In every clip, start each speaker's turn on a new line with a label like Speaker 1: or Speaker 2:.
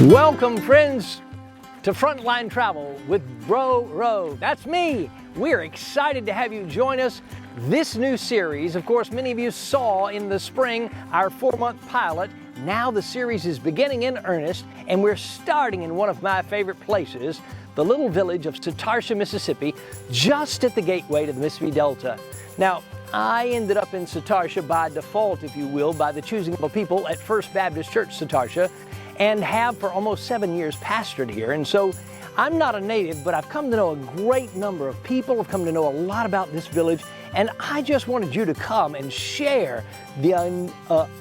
Speaker 1: Welcome, friends, to Frontline Travel with BRORO. That's me. We're excited to have you join us. This new series, of course, many of you saw in the spring our 4-month pilot. Now the series is beginning in earnest, and we're starting in one of my favorite places, the little village of Satartia, Mississippi, just at the gateway to the Mississippi Delta. Now, I ended up in Satartia by default, if you will, by the choosing of the people at First Baptist Church, Satartia, and have for almost 7 years pastored here. And so I'm not a native, but I've come to know a great number of people. I've come to know a lot about this village, and I just wanted you to come and share the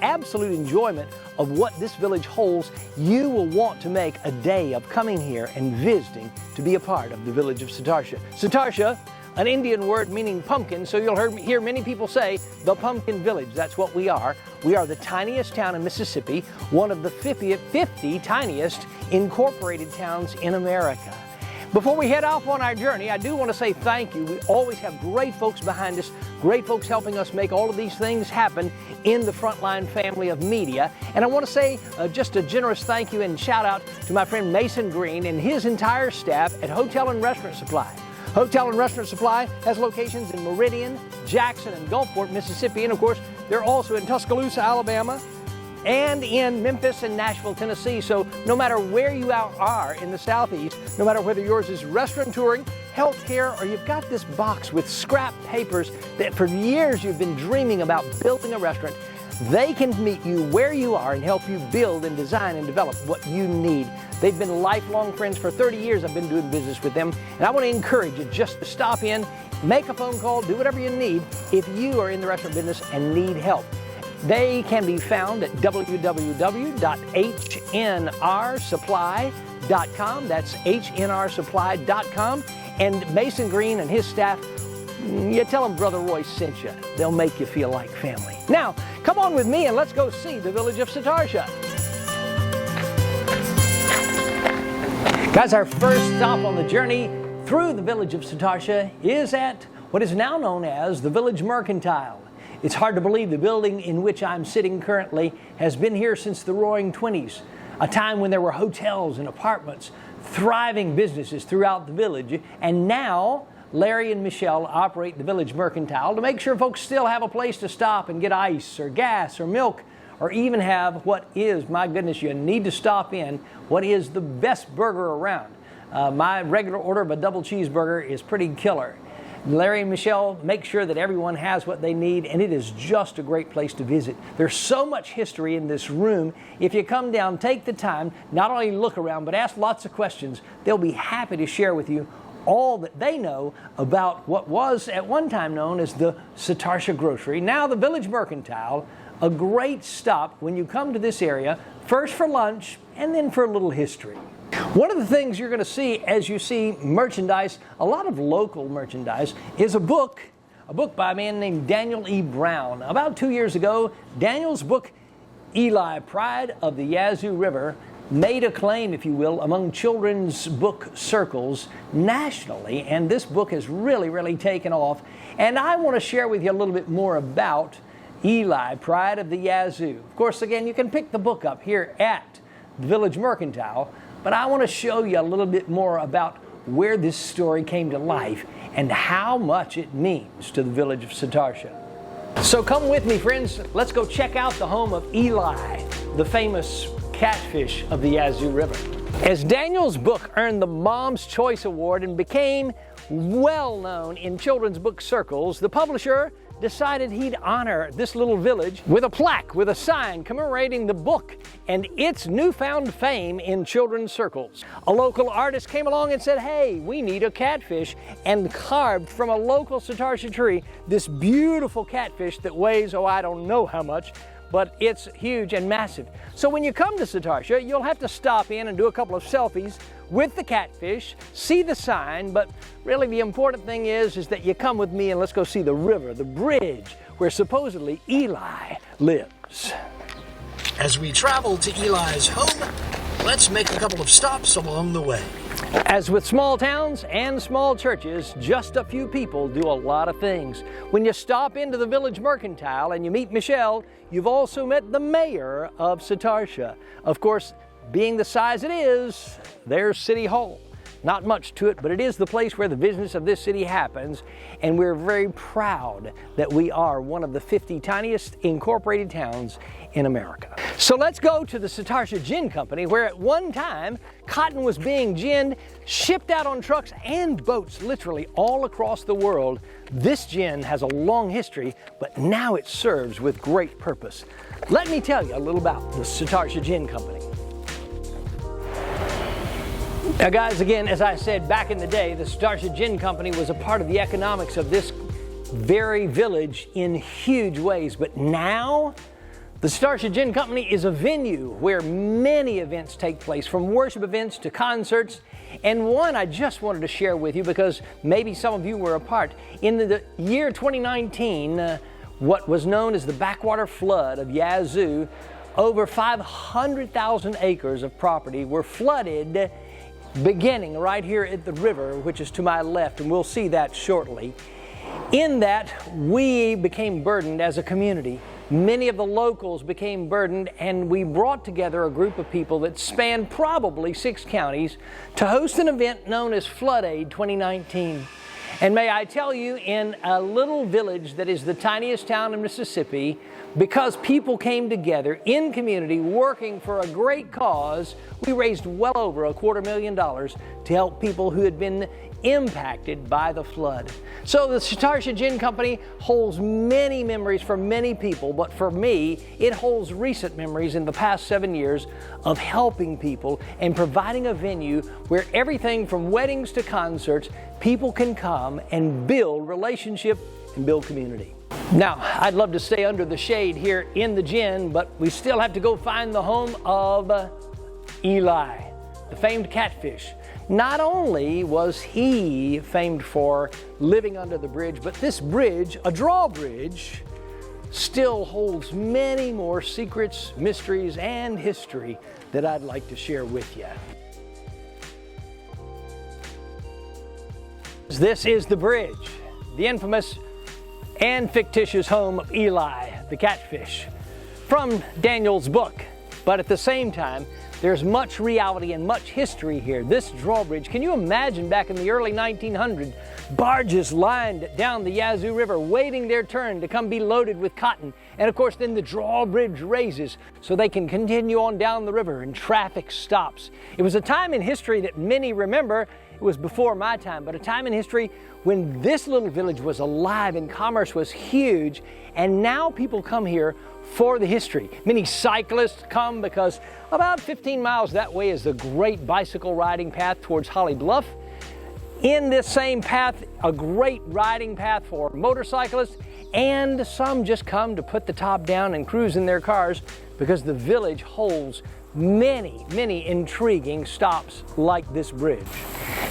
Speaker 1: absolute enjoyment of what this village holds. You will want to make a day of coming here and visiting to be a part of the village of Satartia. Satartia, an Indian word meaning pumpkin, so you'll hear many people say the Pumpkin Village. That's what we are. We are the tiniest town in Mississippi, one of the 50 tiniest incorporated towns in America. Before we head off on our journey, I do want to say thank you. We always have great folks behind us, great folks helping us make all of these things happen in the Frontline family of media. And I want to say just a generous thank you and shout out to my friend Mason Green and his entire staff at Hotel and Restaurant Supply. Hotel and Restaurant Supply has locations in Meridian, Jackson, and Gulfport, Mississippi, and of course, they're also in Tuscaloosa, Alabama, and in Memphis and Nashville, Tennessee. So no matter where you are in the Southeast, no matter whether yours is restaurateuring, healthcare, or you've got this box with scrap papers that for years you've been dreaming about building a restaurant, they can meet you where you are and help you build and design and develop what you need. They've been lifelong friends for 30 years. I've been doing business with them, and I want to encourage you just to stop in, make a phone call, do whatever you need if you are in the restaurant business and need help. They can be found at www.hnrsupply.com. That's hnrsupply.com. And Mason Green and his staff, you tell them Brother Royce sent you. They'll make you feel like family. Now, come on with me and let's go see the village of Satartia. Guys, our first stop on the journey through the village of Satartia is at what is now known as the Village Mercantile. It's hard to believe the building in which I'm sitting currently has been here since the Roaring '20s, a time when there were hotels and apartments, thriving businesses throughout the village, and now Larry and Michelle operate the Village Mercantile to make sure folks still have a place to stop and get ice or gas or milk, or even have what is, my goodness, you need to stop in, what is the best burger around. My regular order of a double cheeseburger is pretty killer. Larry and Michelle make sure that everyone has what they need, and it is just a great place to visit. There's so much history in this room. If you come down, take the time, not only look around, but ask lots of questions. They'll be happy to share with you all that they know about what was at one time known as the Satartia Grocery, now the Village Mercantile. A great stop when you come to this area, first for lunch and then for a little history. One of the things you're going to see as you see merchandise, a lot of local merchandise, is a book by a man named Daniel E. Brown. About 2 years ago, Daniel's book, Eli, Pride of the Yazoo River, made a claim, if you will, among children's book circles nationally, and this book has really taken off. And I want to share with you a little bit more about Eli, Pride of the Yazoo. Of course, again, you can pick the book up here at the Village Mercantile, but I want to show you a little bit more about where this story came to life and how much it means to the village of Satartia. So come with me, friends. Let's go check out the home of Eli, the famous catfish of the Yazoo River. As Daniel's book earned the Mom's Choice Award and became well known in children's book circles, the publisher decided he'd honor this little village with a plaque, with a sign commemorating the book and its newfound fame in children's circles. A local artist came along and said, hey, we need a catfish, and carved from a local Satartia tree this beautiful catfish that weighs, I don't know how much, but it's huge and massive. So when you come to Satartia, you'll have to stop in and do a couple of selfies with the catfish, see the sign, but really the important thing is that you come with me and let's go see the river, the bridge, where supposedly Eli lives. As we travel to Eli's home, let's make a couple of stops along the way. As with small towns and small churches, just a few people do a lot of things. When you stop into the Village Mercantile and you meet Michelle, you've also met the mayor of Satartia. Of course, being the size it is, there's City Hall. Not much to it, but it is the place where the business of this city happens, and we're very proud that we are one of the 50 tiniest incorporated towns in America. So let's go to the Satartia Gin Company, where at one time cotton was being ginned, shipped out on trucks and boats literally all across the world. This gin has a long history, but now it serves with great purpose. Let me tell you a little about the Satartia Gin Company. Now guys, again, as I said, back in the day, the Satartia Gin Company was a part of the economics of this very village in huge ways. But now, the Satartia Gin Company is a venue where many events take place, from worship events to concerts. And one I just wanted to share with you because maybe some of you were a part. In the year 2019, what was known as the backwater flood of Yazoo, over 500,000 acres of property were flooded, beginning right here at the river, which is to my left, and we'll see that shortly. In that, we became burdened as a community. Many of the locals became burdened, and we brought together a group of people that spanned probably 6 counties to host an event known as Flood Aid 2019. And may I tell you, in a little village that is the tiniest town in Mississippi, because people came together in community working for a great cause, we raised well over $250,000 to help people who had been impacted by the flood. So the Satartia Gin Company holds many memories for many people, but for me, it holds recent memories in the past 7 years of helping people and providing a venue where everything from weddings to concerts, people can come and build relationship and build community. Now, I'd love to stay under the shade here in the gin, but we still have to go find the home of Eli, the famed catfish. Not only was he famed for living under the bridge, but this bridge, a drawbridge, still holds many more secrets, mysteries, and history that I'd like to share with you. This is the bridge, the infamous and fictitious home of Eli, the catfish, from Daniel's book. But at the same time, there's much reality and much history here. This drawbridge, can you imagine back in the early 1900s, barges lined down the Yazoo River waiting their turn to come be loaded with cotton. And of course, then the drawbridge raises so they can continue on down the river and traffic stops. It was a time in history that many remember. It was before my time, but a time in history when this little village was alive and commerce was huge, and now people come here for the history. Many cyclists come because about 15 miles that way is the great bicycle riding path towards Holly Bluff. In this same path, a great riding path for motorcyclists, and some just come to put the top down and cruise in their cars because the village holds many intriguing stops like this bridge.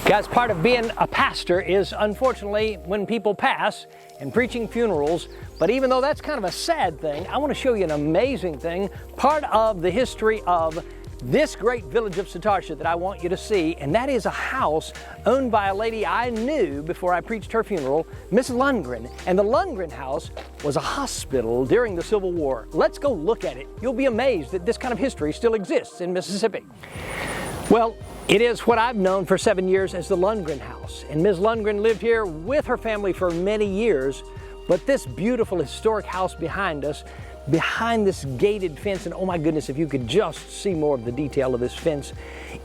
Speaker 1: Guys, part of being a pastor is, unfortunately, when people pass and preaching funerals. But even though that's kind of a sad thing, I want to show you an amazing thing, part of the history of this great village of Satartia that I want you to see, and that is a house owned by a lady I knew before I preached her funeral, Miss Lundgren. And the Lundgren house was a hospital during the Civil War. Let's go look at it. You'll be amazed that this kind of history still exists in Mississippi. Well, it is what I've known for 7 years as the Lundgren house. And Ms. Lundgren lived here with her family for many years. But this beautiful historic house behind us, behind this gated fence, and oh my goodness, if you could just see more of the detail of this fence,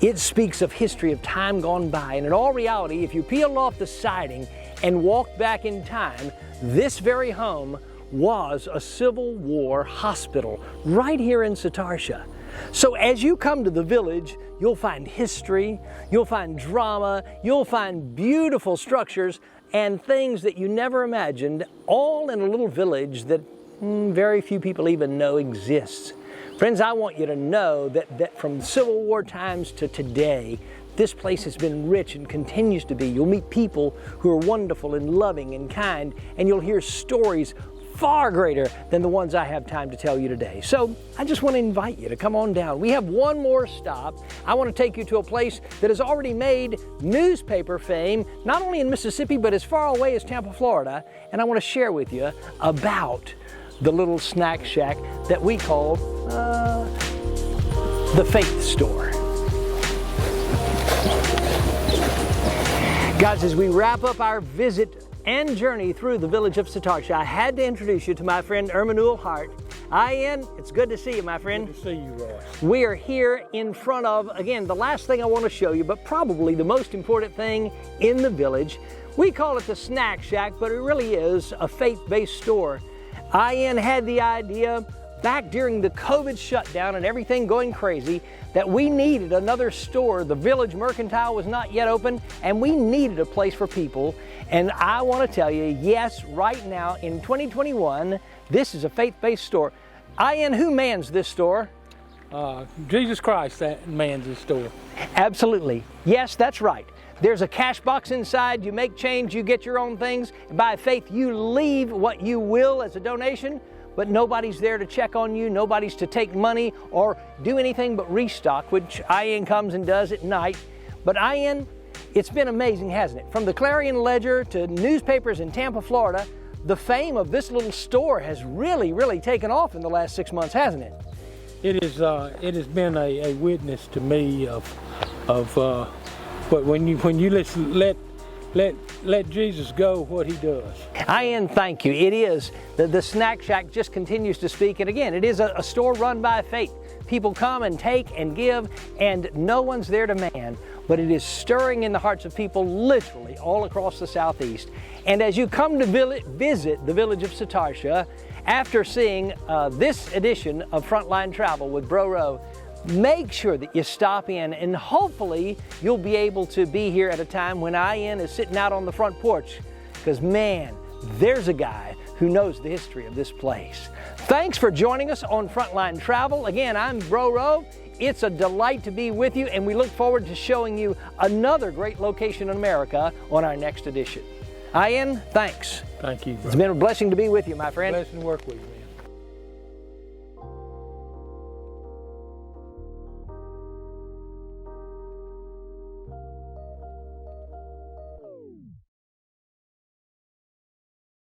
Speaker 1: it speaks of history of time gone by. And in all reality, if you peel off the siding and walk back in time, this very home was a Civil War hospital right here in Satartia. So as you come to the village, you'll find history, you'll find drama, you'll find beautiful structures and things that you never imagined, all in a little village that very few people even know exists. Friends, I want you to know that from Civil War times to today, this place has been rich and continues to be. You'll meet people who are wonderful and loving and kind, and you'll hear stories far greater than the ones I have time to tell you today. So I just want to invite you to come on down. We have one more stop. I want to take you to a place that has already made newspaper fame, not only in Mississippi, but as far away as Tampa, Florida. And I want to share with you about the little snack shack that we call the Faith Store. Guys, as we wrap up our visit and journey through the village of Satartia, I had to introduce you to my friend Emmanuel Hart. Ian, it's good to see you, my friend.
Speaker 2: Good to see you, Royce.
Speaker 1: We are here in front of, again, the last thing I want to show you, but probably the most important thing in the village. We call it the Snack Shack, but it really is a faith-based store. Ian had the idea back during the COVID shutdown and everything going crazy that we needed another store. The Village Mercantile was not yet open, and we needed a place for people. And I want to tell you, yes, right now in 2021, this is a faith-based store. Ian, who mans this store?
Speaker 2: Jesus Christ that mans this store.
Speaker 1: Absolutely. Yes, that's right. There's a cash box inside. You make change, you get your own things. By faith, you leave what you will as a donation, but nobody's there to check on you. Nobody's to take money or do anything but restock, which Ian comes and does at night. But Ian, it's been amazing, hasn't it? From the Clarion Ledger to newspapers in Tampa, Florida, the fame of this little store has really taken off in the last 6 months, hasn't it?
Speaker 2: It has been a witness to me of but when you let Jesus go what he does.
Speaker 1: Ian, thank you. It is. The Snack Shack just continues to speak. And again, it is a store run by faith. People come and take and give, and no one's there to man. But it is stirring in the hearts of people literally all across the Southeast. And as you come to visit the village of Satartia, after seeing this edition of Frontline Travel with BRORO, make sure that you stop in, and hopefully you'll be able to be here at a time when Ian is sitting out on the front porch, because man, there's a guy who knows the history of this place. Thanks for joining us on Frontline Travel. Again, I'm BRORO. It's a delight to be with you, and we look forward to showing you another great location in America on our next edition. Ian, thanks.
Speaker 2: Thank you, bro.
Speaker 1: It's been a blessing to be with you, my friend.
Speaker 2: Blessing to work with you.